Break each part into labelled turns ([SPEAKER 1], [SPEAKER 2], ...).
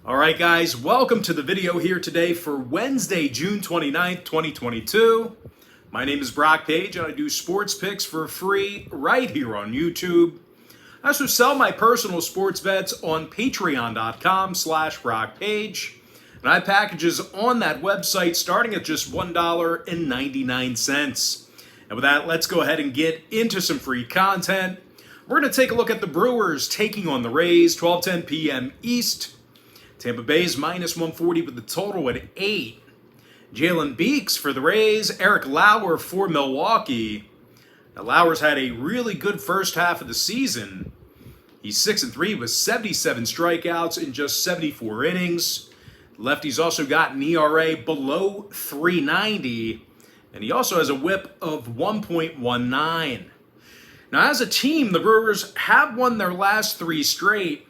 [SPEAKER 1] All right, guys, welcome to the video here today for Wednesday, June 29th, 2022. My name is Brock Page, and I do sports picks for free right here on YouTube. I also sell my personal sports bets on patreon.com/BrockPage, and I have packages on that website starting at just $1.99. And with that, let's go ahead and get into some free content. We're going to take a look at the Brewers taking on the Rays, 12:10 p.m. East. Tampa Bay's minus 140 with the total at 8. Jalen Beeks for the Rays, Eric Lauer for Milwaukee. Now, Lauer's had a really good first half of the season. He's 6-3 with 77 strikeouts in just 74 innings. Lefty's also got an ERA below 3.90, and he also has a whip of 1.19. Now, as a team, the Brewers have won their last 3 straight,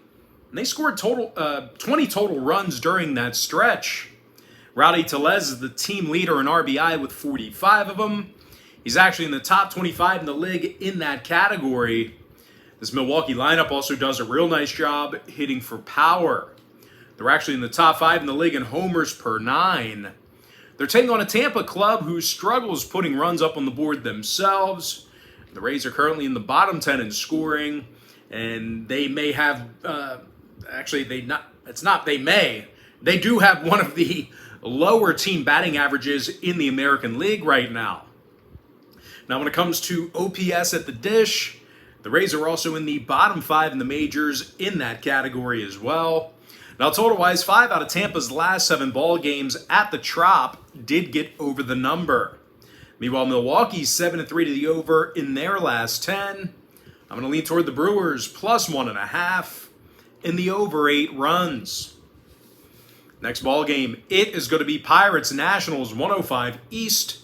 [SPEAKER 1] and they scored 20 total runs during that stretch. Rowdy Tellez is the team leader in RBI with 45 of them. He's actually in the top 25 in the league in that category. This Milwaukee lineup also does a real nice job hitting for power. They're actually in the top 5 in the league in homers per 9. They're taking on a Tampa club who struggles putting runs up on the board themselves. The Rays are currently in the bottom 10 in scoring, and they may have... They do have one of the lower team batting averages in the American League right now. Now, when it comes to OPS at the dish, the Rays are also in the bottom 5 in the majors in that category as well. Now, total-wise, 5 out of Tampa's last 7 ball games at the Trop did get over the number. Meanwhile, Milwaukee's 7-3 to the over in their last 10. I'm going to lean toward the Brewers plus 1.5. in the over 8 runs. Next ball game, it is going to be Pirates Nationals 105 East.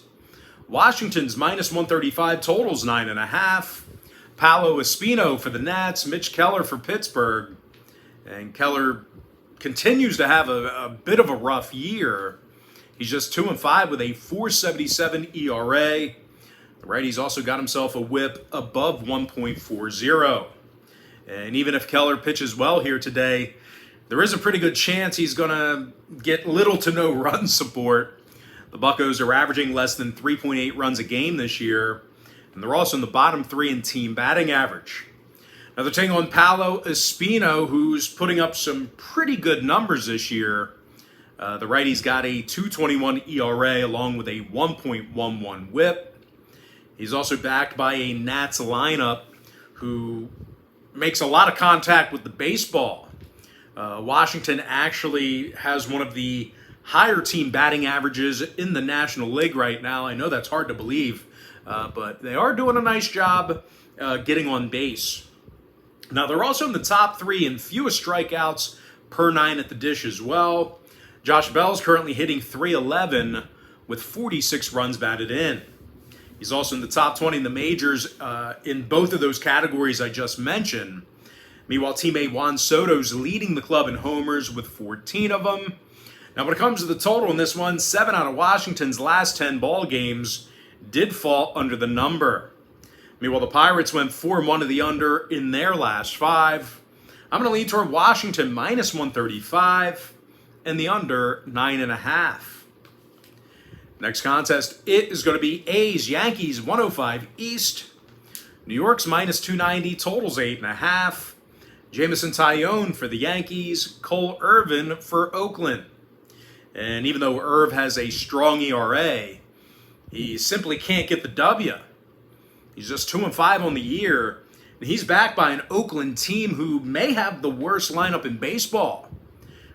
[SPEAKER 1] Washington's minus 135, totals 9.5. Paolo Espino for the Nats, Mitch Keller for Pittsburgh. And Keller continues to have a bit of a rough year. He's just 2-5 with a 4.77 ERA. The righty's also got himself a whip above 1.40. And even if Keller pitches well here today, there is a pretty good chance he's going to get little to no run support. The Buccos are averaging less than 3.8 runs a game this year, and they're also in the bottom 3 in team batting average. Now they're taking on Paolo Espino, who's putting up some pretty good numbers this year. The righty's got a 2.21 ERA along with a 1.11 whip. He's also backed by a Nats lineup who makes a lot of contact with the baseball. Washington actually has one of the higher team batting averages in the National League right now. I know that's hard to believe, but they are doing a nice job getting on base. Now, they're also in the top 3 in fewest strikeouts per 9 at the dish as well. Josh Bell's currently hitting .311 with 46 runs batted in. He's also in the top 20 in the majors in both of those categories I just mentioned. Meanwhile, teammate Juan Soto's leading the club in homers with 14 of them. Now, when it comes to the total in this one, 7 out of Washington's last 10 ball games did fall under the number. Meanwhile, the Pirates went 4-1 to the under in their last 5. I'm going to lean toward Washington minus 135 and the under 9.5. Next contest, it is going to be A's Yankees 105 East. New York's minus 290, totals 8.5. Jameson Taillon for the Yankees, Cole Irvin for Oakland. And even though Irv has a strong ERA, he simply can't get the W. He's just 2-5 on the year, and he's backed by an Oakland team who may have the worst lineup in baseball.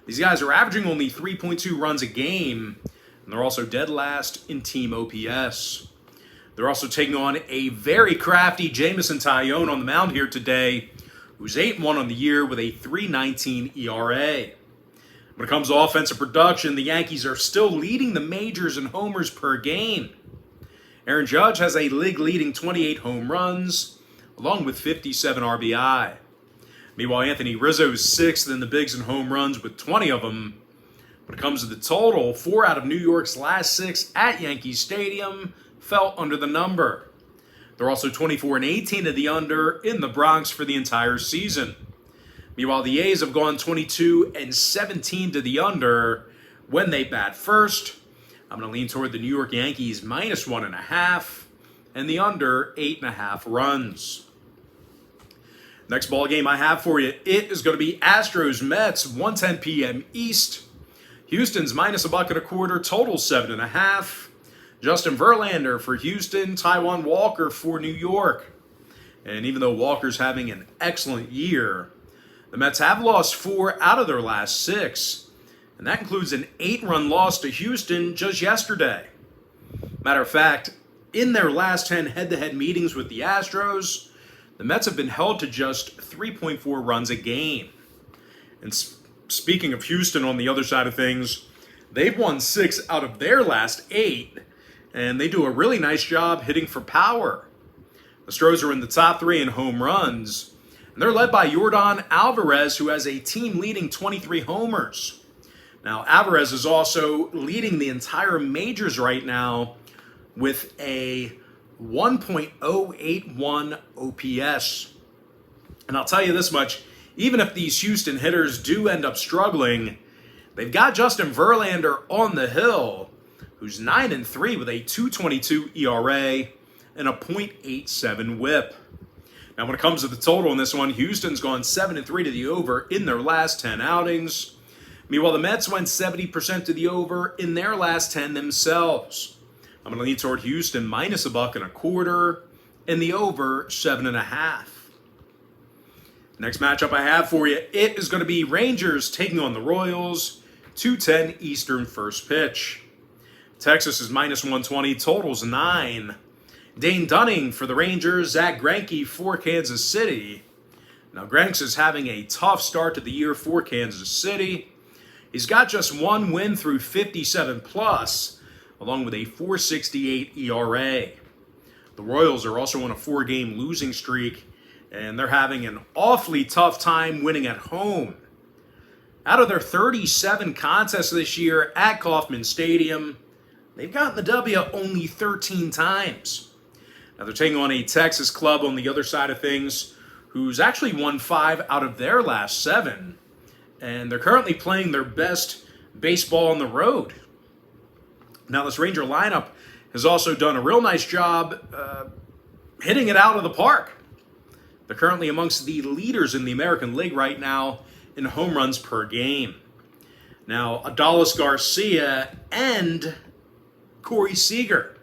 [SPEAKER 1] These guys are averaging only 3.2 runs a game, and they're also dead last in team OPS. They're also taking on a very crafty Jameson Taillon on the mound here today, who's 8-1 on the year with a 3.19 ERA. When it comes to offensive production, the Yankees are still leading the majors in homers per game. Aaron Judge has a league-leading 28 home runs, along with 57 RBI. Meanwhile, Anthony Rizzo's 6th in the bigs in home runs with 20 of them. When it comes to the total, 4 out of New York's last 6 at Yankee Stadium fell under the number. They're also 24-18 to the under in the Bronx for the entire season. Meanwhile, the A's have gone 22-17 to the under when they bat first. I'm going to lean toward the New York Yankees -1.5 and the under 8.5 runs. Next ball game I have for you, it is going to be Astros Mets, 1:10 p.m. East. Houston's -1.25, total 7.5. Justin Verlander for Houston, Taijuan Walker for New York. And even though Walker's having an excellent year, the Mets have lost 4 out of their last 6. And that includes an 8-run loss to Houston just yesterday. Matter of fact, in their last 10 head-to-head meetings with the Astros, the Mets have been held to just 3.4 runs a game. And speaking of Houston on the other side of things, they've won 6 out of their last 8, and they do a really nice job hitting for power. The Astros are in the top 3 in home runs, and they're led by Yordan Alvarez, who has a team-leading 23 homers. Now, Alvarez is also leading the entire majors right now with a 1.081 OPS. And I'll tell you this much, even if these Houston hitters do end up struggling, they've got Justin Verlander on the hill, who's 9-3 with a 2.22 ERA and a .87 WHIP. Now, when it comes to the total in this one, Houston's gone 7-3 to the over in their last 10 outings. Meanwhile, the Mets went 70% to the over in their last 10 themselves. I'm going to lean toward Houston -1.25 and the over 7.5. Next matchup I have for you, it is going to be Rangers taking on the Royals, 2:10 Eastern first pitch. Texas is -120, totals 9. Dane Dunning for the Rangers, Zach Greinke for Kansas City. Now, Greinke is having a tough start to the year for Kansas City. He's got just 1 win through 57 plus, along with a .468 ERA. The Royals are also on a 4-game losing streak, and they're having an awfully tough time winning at home. Out of their 37 contests this year at Kauffman Stadium, they've gotten the W only 13 times. Now, they're taking on a Texas club on the other side of things, who's actually won 5 out of their last 7. And they're currently playing their best baseball on the road. Now, this Ranger lineup has also done a real nice job hitting it out of the park. They're currently amongst the leaders in the American League right now in home runs per game. Now, Adolis Garcia and Corey Seager,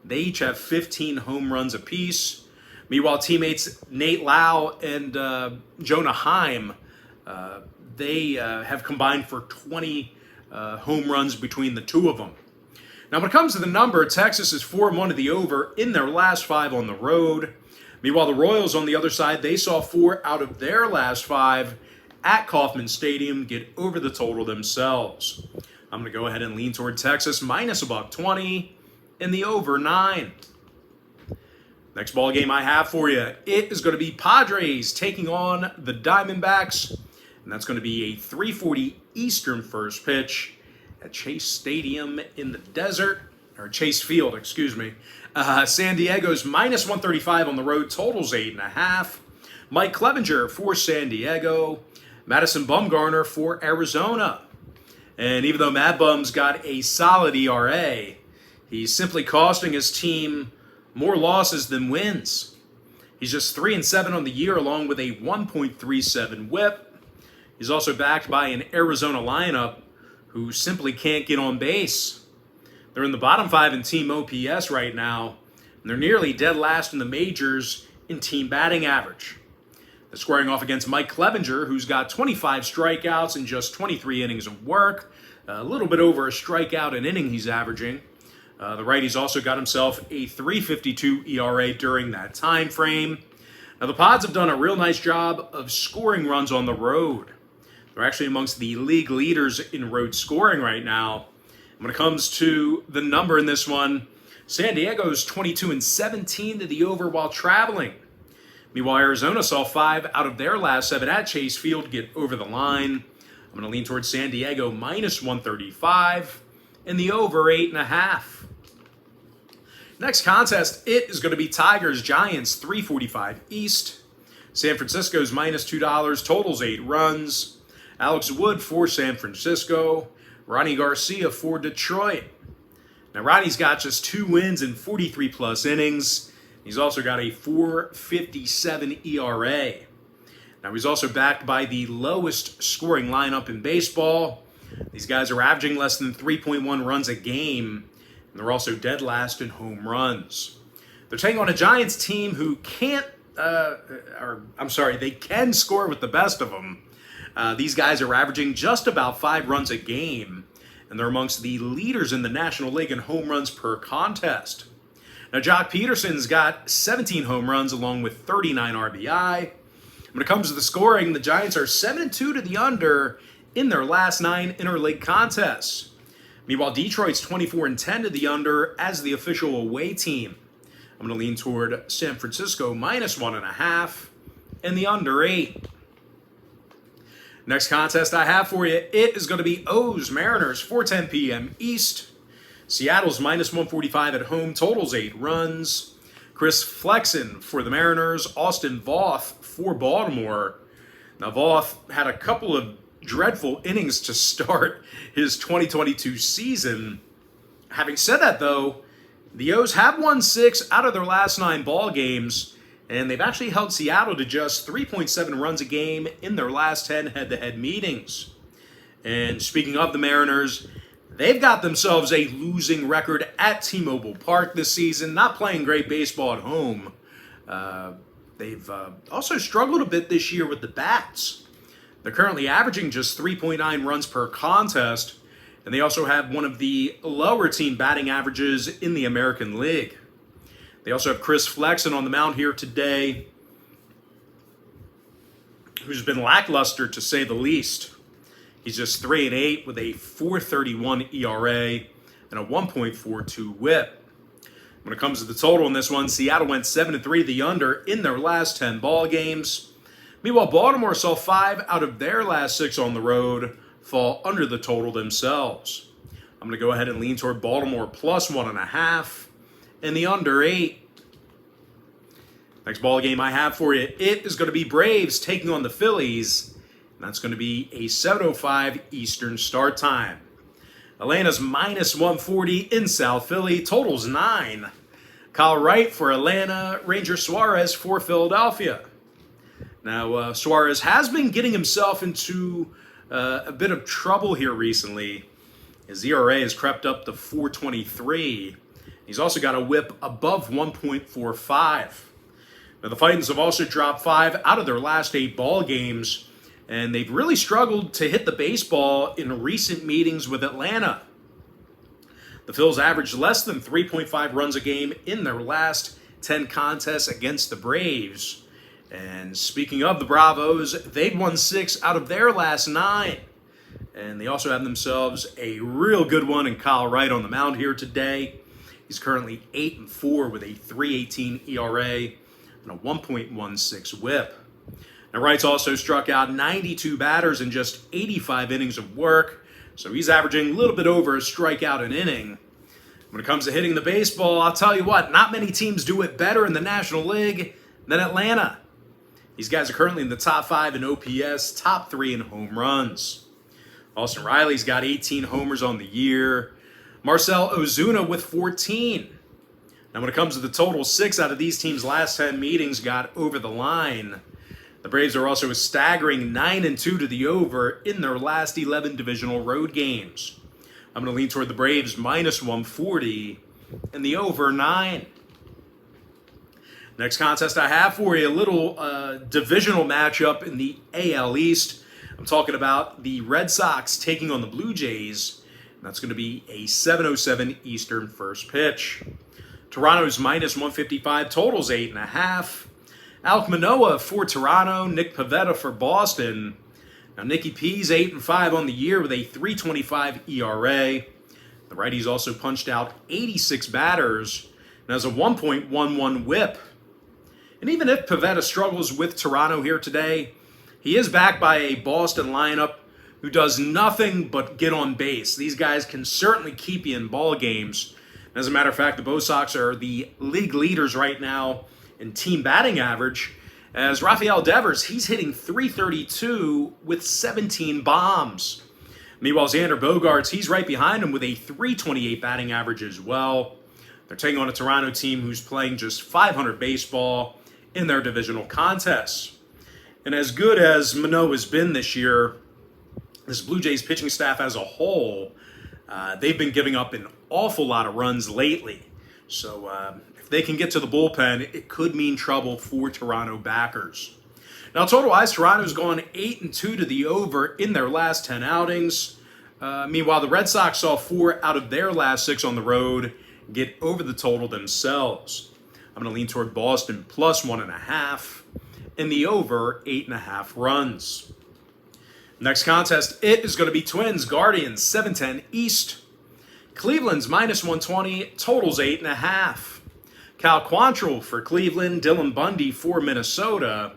[SPEAKER 1] they each have 15 home runs apiece. Meanwhile, teammates Nate Lau and Jonah Heim, they have combined for 20 home runs between the two of them. Now, when it comes to the number, Texas is 4-1 to the over in their last 5 on the road. Meanwhile, the Royals on the other side, they saw 4 out of their last 5 at Kauffman Stadium get over the total themselves. I'm going to go ahead and lean toward Texas -120 and the over 9. Next ball game I have for you, it is going to be Padres taking on the Diamondbacks. And that's going to be a 3:40 Eastern first pitch at Chase Stadium in the desert, or Chase Field, excuse me. San Diego's -135 on the road, totals 8.5. Mike Clevinger for San Diego. Madison Bumgarner for Arizona. And even though Mad Bum's got a solid ERA, he's simply costing his team more losses than wins. He's just 3-7 on the year, along with a 1.37 WHIP. He's also backed by an Arizona lineup who simply can't get on base. They're in the bottom 5 in team OPS right now, and they're nearly dead last in the majors in team batting average. They're squaring off against Mike Clevinger, who's got 25 strikeouts in just 23 innings of work, a little bit over a strikeout an inning he's averaging. The righty's also got himself a 3.52 ERA during that time frame. Now, the Pods have done a real nice job of scoring runs on the road. They're actually amongst the league leaders in road scoring right now. And when it comes to the number in this one, San Diego's 22-17 to the over while traveling. Meanwhile, Arizona saw 5 out of their last 7 at Chase Field get over the line. I'm going to lean towards San Diego -135 and the over 8.5. Next contest, it is going to be Tigers-Giants, 3:45 East. San Francisco's minus $2, totals 8 runs. Alex Wood for San Francisco. Ronnie Garcia for Detroit. Now, Ronnie's got just 2 wins in 43-plus innings. He's also got a 4.57 ERA. Now, he's also backed by the lowest scoring lineup in baseball. These guys are averaging less than 3.1 runs a game, and they're also dead last in home runs. They're taking on a Giants team who they can score with the best of them. These guys are averaging just about 5 runs a game, and they're amongst the leaders in the National League in home runs per contest. Now, Jock Peterson's got 17 home runs along with 39 RBI. When it comes to the scoring, the Giants are 7-2 to the under in their last 9 interleague contests. Meanwhile, Detroit's 24-10 to the under as the official away team. I'm going to lean toward San Francisco minus 1.5 and the under 8. Next contest I have for you, it is going to be O's Mariners, 4:10 p.m. East. Seattle's minus 145 at home, totals 8 runs. Chris Flexen for the Mariners, Austin Voth for Baltimore. Now, Voth had a couple of dreadful innings to start his 2022 season. Having said that, though, the O's have won 6 out of their last 9 ball games, and they've actually held Seattle to just 3.7 runs a game in their last 10 head-to-head meetings. And speaking of the Mariners, they've got themselves a losing record at T-Mobile Park this season, not playing great baseball at home. They've also struggled a bit this year with the bats. They're currently averaging just 3.9 runs per contest, and they also have one of the lower team batting averages in the American League. They also have Chris Flexen on the mound here today, who's been lackluster to say the least. He's just 3-8 with a 4.31 ERA and a 1.42 WHIP. When it comes to the total in this one, Seattle went 7-3 the under in their last 10 ball games. Meanwhile, Baltimore saw 5 out of their last 6 on the road fall under the total themselves. I'm going to go ahead and lean toward Baltimore plus 1.5 and the under 8. Next ball game I have for you, it is going to be Braves taking on the Phillies. And that's going to be a 7:05 Eastern start time. Atlanta's minus 140 in South Philly, totals 9. Kyle Wright for Atlanta, Ranger Suarez for Philadelphia. Now, Suarez has been getting himself into a bit of trouble here recently. His ERA has crept up to 4.23. He's also got a WHIP above 1.45. Now, the Titans have also dropped 5 out of their last 8 ball games, and they've really struggled to hit the baseball in recent meetings with Atlanta. The Phils averaged less than 3.5 runs a game in their last 10 contests against the Braves. And speaking of the Bravos, they've won 6 out of their last 9. And they also have themselves a real good one in Kyle Wright on the mound here today. He's currently 8-4 with a 3.18 ERA and a 1.16 WHIP. Now, Wright's also struck out 92 batters in just 85 innings of work, so he's averaging a little bit over a strikeout an inning. When it comes to hitting the baseball, I'll tell you what, not many teams do it better in the National League than Atlanta. These guys are currently in the top 5 in OPS, top 3 in home runs. Austin Riley's got 18 homers on the year. Marcell Ozuna with 14. Now, when it comes to the total, 6 out of these teams' last 10 meetings got over the line. The Braves are also a staggering 9-2 to the over in their last 11 divisional road games. I'm going to lean toward the Braves minus 140 and the over 9. Next contest I have for you, a little divisional matchup in the AL East. I'm talking about the Red Sox taking on the Blue Jays. And that's going to be a 7:07 Eastern first pitch. Toronto's minus 155, totals 8.5. Alek Manoah for Toronto, Nick Pivetta for Boston. Now, Nicky P's 8-5 on the year with a 3.25 ERA. The righty's also punched out 86 batters and has a 1.11 WHIP. And even if Pivetta struggles with Toronto here today, he is backed by a Boston lineup who does nothing but get on base. These guys can certainly keep you in ball games. As a matter of fact, the Bo Sox are the league leaders right now in team batting average, As Rafael Devers, he's hitting .332 with 17 bombs. Meanwhile, Xander Bogaerts, he's right behind him with a .328 batting average as well. They're taking on a Toronto team who's playing just .500 baseball in their divisional contests. And as good as Manoah has been this year, this Blue Jays pitching staff as a whole, they've been giving up an awful lot of runs lately. So if they can get to the bullpen, it could mean trouble for Toronto backers. Now, total-wise, Toronto's gone 8-2 to the over in their last 10 outings. Meanwhile, the Red Sox saw 4 out of their last 6 on the road get over the total themselves. I'm going to lean toward Boston plus 1.5 and the over 8.5 runs. Next contest, it is going to be Twins, Guardians, 7:10 East. Cleveland's minus 120, totals 8.5. Cal Quantrill for Cleveland, Dylan Bundy for Minnesota.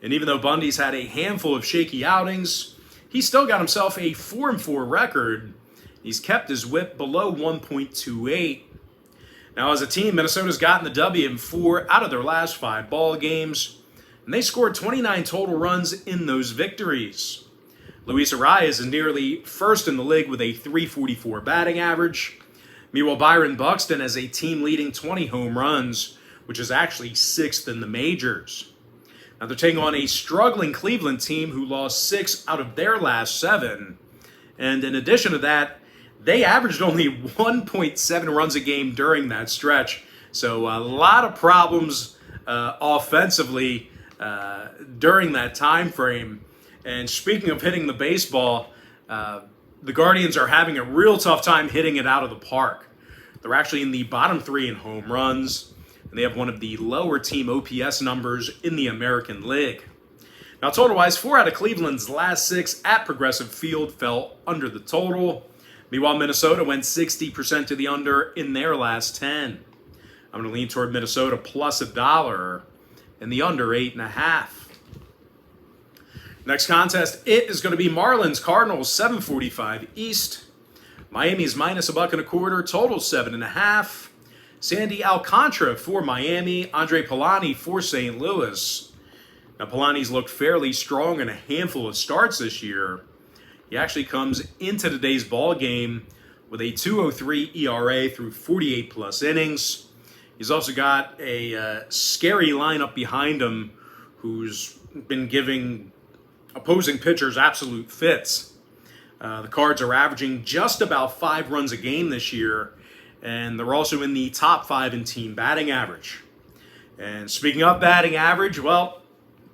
[SPEAKER 1] And even though Bundy's had a handful of shaky outings, he's still got himself a 4-4 record. He's kept his whip below 1.28. Now, as a team, Minnesota's gotten the W in 4 out of their last 5 ball games, and they scored 29 total runs in those victories. Luis Arias is nearly first in the league with a .344 batting average. Meanwhile, Byron Buxton has a team-leading 20 home runs, which is actually 6th in the majors. Now, they're taking on a struggling Cleveland team who lost 6 out of their last 7. And in addition to that, they averaged only 1.7 runs a game during that stretch. So a lot of problems offensively during that time frame. And speaking of hitting the baseball, the Guardians are having a real tough time hitting it out of the park. They're actually in the bottom 3 in home runs, and they have one of the lower team OPS numbers in the American League. Now, total-wise, 4 out of Cleveland's last 6 at Progressive Field fell under the total. Meanwhile, Minnesota went 60% to the under in their last 10. I'm going to lean toward Minnesota plus $1 and the under 8.5. Next contest, it is going to be Marlins Cardinals, 7:45 East. Miami's minus $1.25, total 7.5. Sandy Alcantara for Miami, Andre Polani for St. Louis. Now, Polani's looked fairly strong in a handful of starts this year. He actually comes into today's ball game with a 2.03 ERA through 48 plus innings. He's also got a scary lineup behind him who's been giving opposing pitchers absolute fits. The Cards are averaging just about 5 runs a game this year, and they're also in the top 5 in team batting average. And speaking of batting average, well,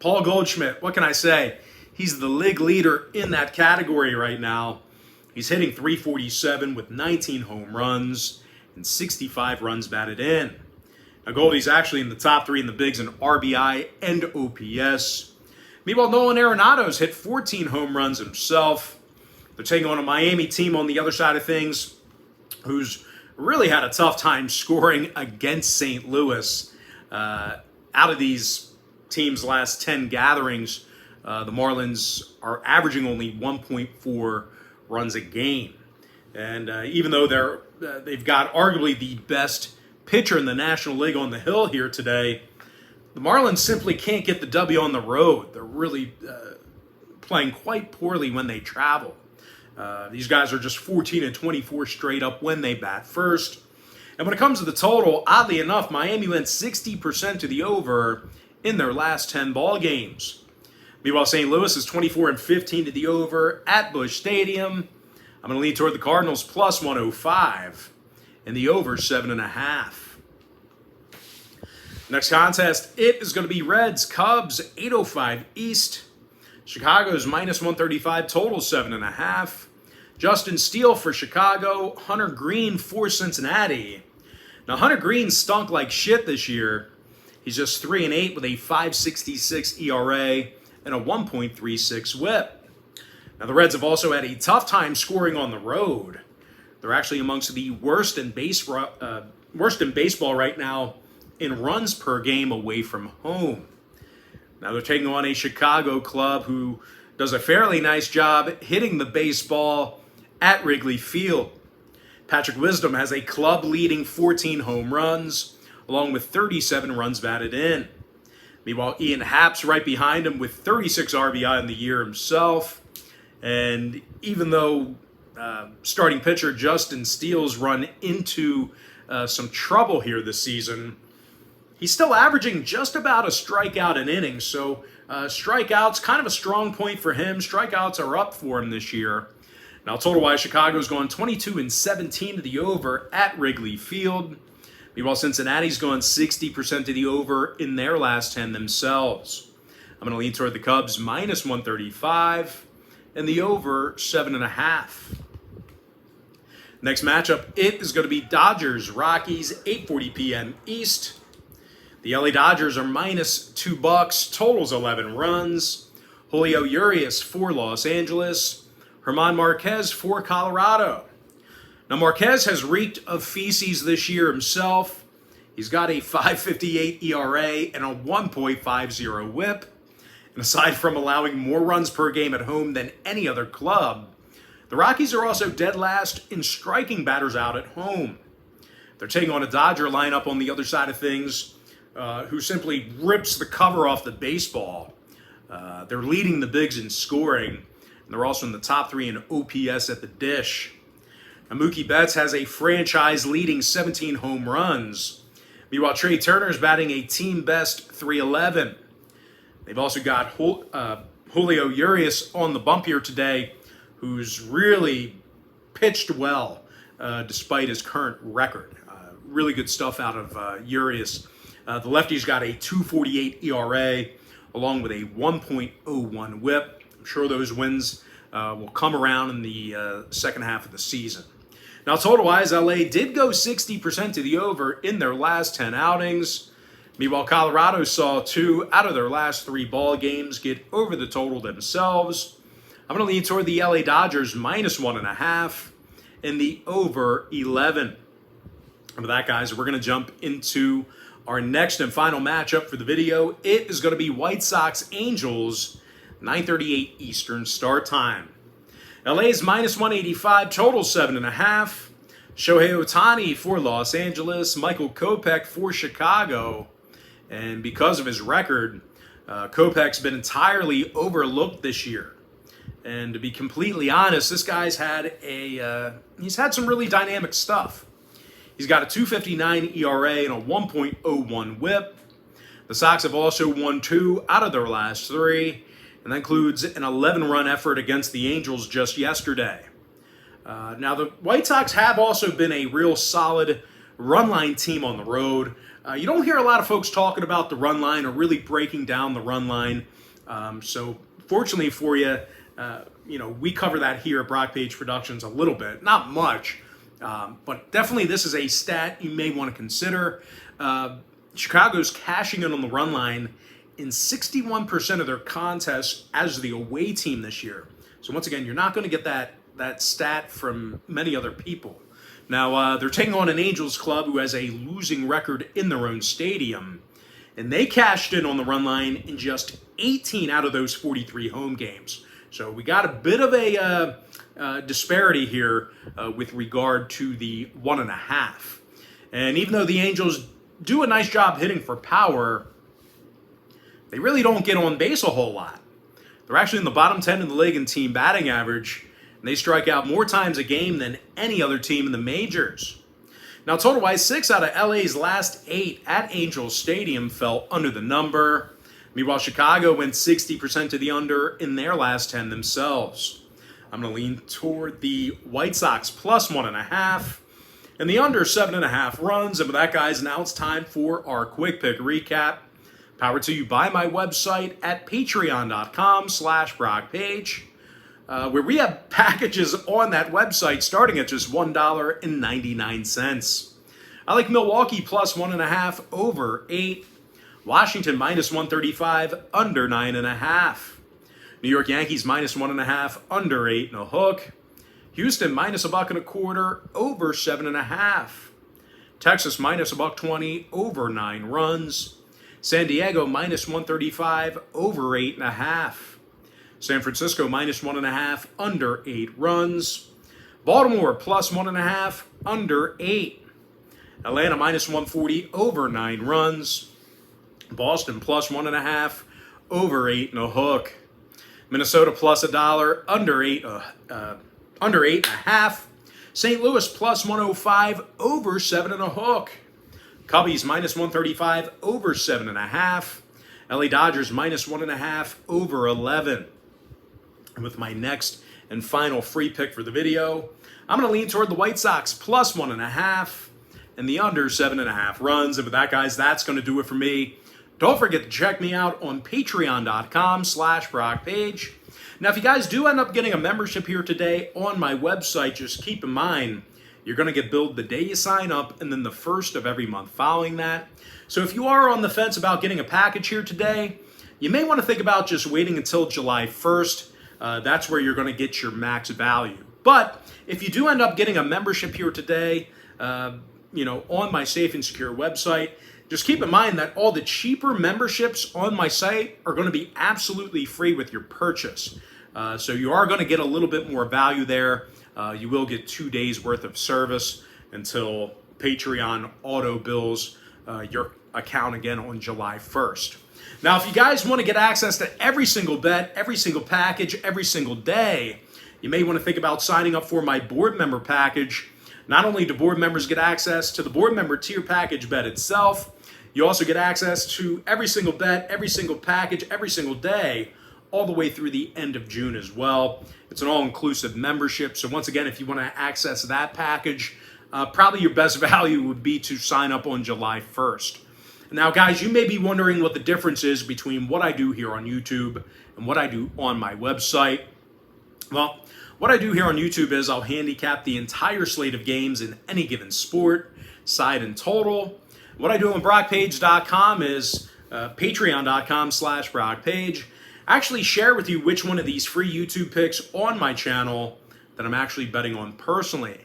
[SPEAKER 1] Paul Goldschmidt, what can I say? He's the league leader in that category right now. He's hitting .347 with 19 home runs and 65 runs batted in. Now, Goldie's actually in the top 3 in the bigs in RBI and OPS. Meanwhile, Nolan Arenado's hit 14 home runs himself. They're taking on a Miami team on the other side of things who's really had a tough time scoring against St. Louis. Out of these teams' last 10 gatherings, the Marlins are averaging only 1.4 runs a game. And even though they've got arguably the best pitcher in the National League on the hill here today, the Marlins simply can't get the W on the road. They're really playing quite poorly when they travel. These guys are just 14-24 straight up when they bat first. And when it comes to the total, oddly enough, Miami went 60% to the over in their last 10 ball games. Meanwhile, St. Louis is 24-15 to the over at Busch Stadium. I'm going to lean toward the Cardinals plus 105 and the over 7.5. Next contest, it is going to be Reds, Cubs, 8:05 East. Chicago's minus 135, total 7.5. Justin Steele for Chicago, Hunter Green for Cincinnati. Now, Hunter Green stunk like shit this year. He's just 3-8 with a .566 ERA and a 1.36 whip. Now, the Reds have also had a tough time scoring on the road. They're actually amongst the worst in baseball right now in runs per game away from home. Now they're taking on a Chicago club who does a fairly nice job hitting the baseball at Wrigley Field. Patrick Wisdom has a club-leading 14 home runs, along with 37 runs batted in. Meanwhile, Ian Happ's right behind him with 36 RBI in the year himself. And even though starting pitcher Justin Steele's run into some trouble here this season, he's still averaging just about a strikeout an inning. So strikeouts, kind of a strong point for him. Strikeouts are up for him this year. Now, total-wise, Chicago's going 22-17 to the over at Wrigley Field. Meanwhile, Cincinnati's going 60% to the over in their last 10 themselves. I'm going to lean toward the Cubs minus 135 and the over 7.5. Next matchup, it is going to be Dodgers Rockies, 8:40 p.m. East. The LA Dodgers are minus $2. Total's 11 runs. Julio Urias for Los Angeles. German Marquez for Colorado. Now, Marquez has reeked of feces this year himself. He's got a 5.58 ERA and a 1.50 whip. And aside from allowing more runs per game at home than any other club, the Rockies are also dead last in striking batters out at home. They're taking on a Dodger lineup on the other side of things who simply rips the cover off the baseball. They're leading the bigs in scoring, and they're also in the top 3 in OPS at the dish. Now, Mookie Betts has a franchise-leading 17 home runs. Meanwhile, Trey Turner's batting a team-best .311. They've also got Julio Urias on the bump here today, who's really pitched well despite his current record. Really good stuff out of Urias. The lefty's got a 2.48 ERA along with a 1.01 whip. I'm sure those wins will come around in the second half of the season. Now, total-wise, LA did go 60% to the over in their last 10 outings. Meanwhile, Colorado saw 2 out of their last 3 ball games get over the total themselves. I'm going to lean toward the LA Dodgers minus 1.5 and the over 11. And with that, guys, we're going to jump into our next and final matchup for the video. It is going to be White Sox Angels, 9:38 Eastern start time. LA's minus 185, total 7.5. Shohei Ohtani for Los Angeles, Michael Kopech for Chicago. And because of his record, Kopech's been entirely overlooked this year. And to be completely honest, this guy's had he's had some really dynamic stuff. He's got a 2.59 ERA and a 1.01 whip. The Sox have also won 2 out of their last 3, and that includes an 11-run effort against the Angels just yesterday. Now, the White Sox have also been a real solid run line team on the road. You don't hear a lot of folks talking about the run line or really breaking down the run line. So fortunately for you, we cover that here at Brock Page Productions a little bit, not much, but definitely this is a stat you may want to consider. Chicago's cashing in on the run line in 61% of their contests as the away team this year. So once again, you're not going to get that stat from many other people. Now, they're taking on an Angels club who has a losing record in their own stadium, and they cashed in on the run line in just 18 out of those 43 home games. So we got a bit of a disparity here with regard to the 1.5. And even though the Angels do a nice job hitting for power, they really don't get on base a whole lot. They're actually in the bottom 10 in the league in team batting average, and they strike out more times a game than any other team in the majors. Now, total-wise, 6 out of LA's last 8 at Angels Stadium fell under the number. Meanwhile, Chicago went 60% to the under in their last 10 themselves. I'm going to lean toward the White Sox plus 1.5 and the under 7.5 runs. And with that, guys, now it's time for our quick pick recap. Powered to you by my website at patreon.com/BrockPage, where we have packages on that website starting at just $1.99. I like Milwaukee plus 1.5 over 8. Washington minus 135 under 9.5. New York Yankees minus 1.5 under 8.5. Houston minus $1.25 over 7.5. Texas minus $1.20 over 9 runs. San Diego minus 135 over 8.5. San Francisco minus 1.5 under 8 runs. Baltimore plus 1.5 under 8. Atlanta minus 140 over 9 runs. Boston plus 1.5, over 8.5. Minnesota plus $1, under 8.5. St. Louis plus 105, over 7.5. Cubbies minus 135, over 7.5. LA Dodgers minus 1.5, over 11. And with my next and final free pick for the video, I'm going to lean toward the White Sox plus 1.5 and the under 7.5 runs. And with that, guys, that's going to do it for me. Don't forget to check me out on patreon.com/BrockPage. Now, if you guys do end up getting a membership here today on my website, just keep in mind, you're going to get billed the day you sign up and then the first of every month following that. So if you are on the fence about getting a package here today, you may want to think about just waiting until July 1st. That's where you're going to get your max value. But if you do end up getting a membership here today, on my Safe and Secure website, just keep in mind that all the cheaper memberships on my site are going to be absolutely free with your purchase. So you are going to get a little bit more value there. You will get 2 days worth of service until Patreon auto bills your account again on July 1st. Now, if you guys want to get access to every single bet, every single package, every single day, you may want to think about signing up for my board member package. Not only do board members get access to the board member tier package bet itself, you also get access to every single bet, every single package, every single day, all the way through the end of June as well. It's an all-inclusive membership. So once again, if you want to access that package, probably your best value would be to sign up on July 1st. Now, guys, you may be wondering what the difference is between what I do here on YouTube and what I do on my website. Well, what I do here on YouTube is I'll handicap the entire slate of games in any given sport, side and total. What I do on BrockPage.com is patreon.com/BrockPage. I actually share with you which one of these free YouTube picks on my channel that I'm actually betting on personally.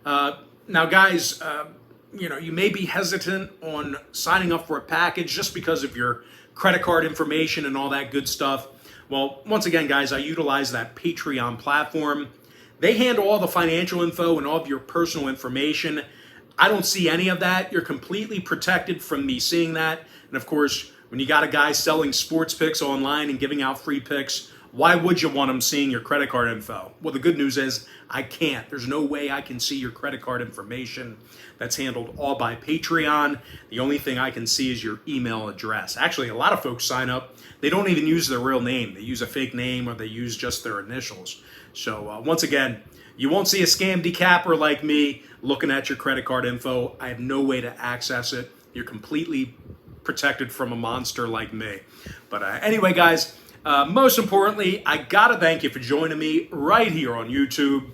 [SPEAKER 1] Now, guys, you may be hesitant on signing up for a package just because of your credit card information and all that good stuff. Well, once again, guys, I utilize that Patreon platform. They handle all the financial info and all of your personal information. I don't see any of that. You're completely protected from me seeing that. And of course, when you got a guy selling sports picks online and giving out free picks, why would you want him seeing your credit card info? Well, the good news is I can't. There's no way I can see your credit card information. That's handled all by Patreon. The only thing I can see is your email address. Actually, a lot of folks sign up. They don't even use their real name. They use a fake name or they use just their initials. So once again, you won't see a scam decapper like me looking at your credit card info. I have no way to access it. You're completely protected from a monster like me. But anyway, guys, most importantly, I gotta thank you for joining me right here on YouTube.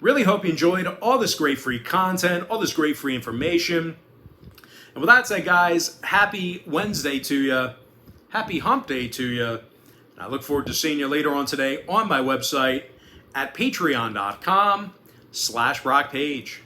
[SPEAKER 1] Really hope you enjoyed all this great free content, all this great free information. And with that said, guys, happy Wednesday to you. Happy hump day to you. I look forward to seeing you later on today on my website at patreon.com/BrockPage.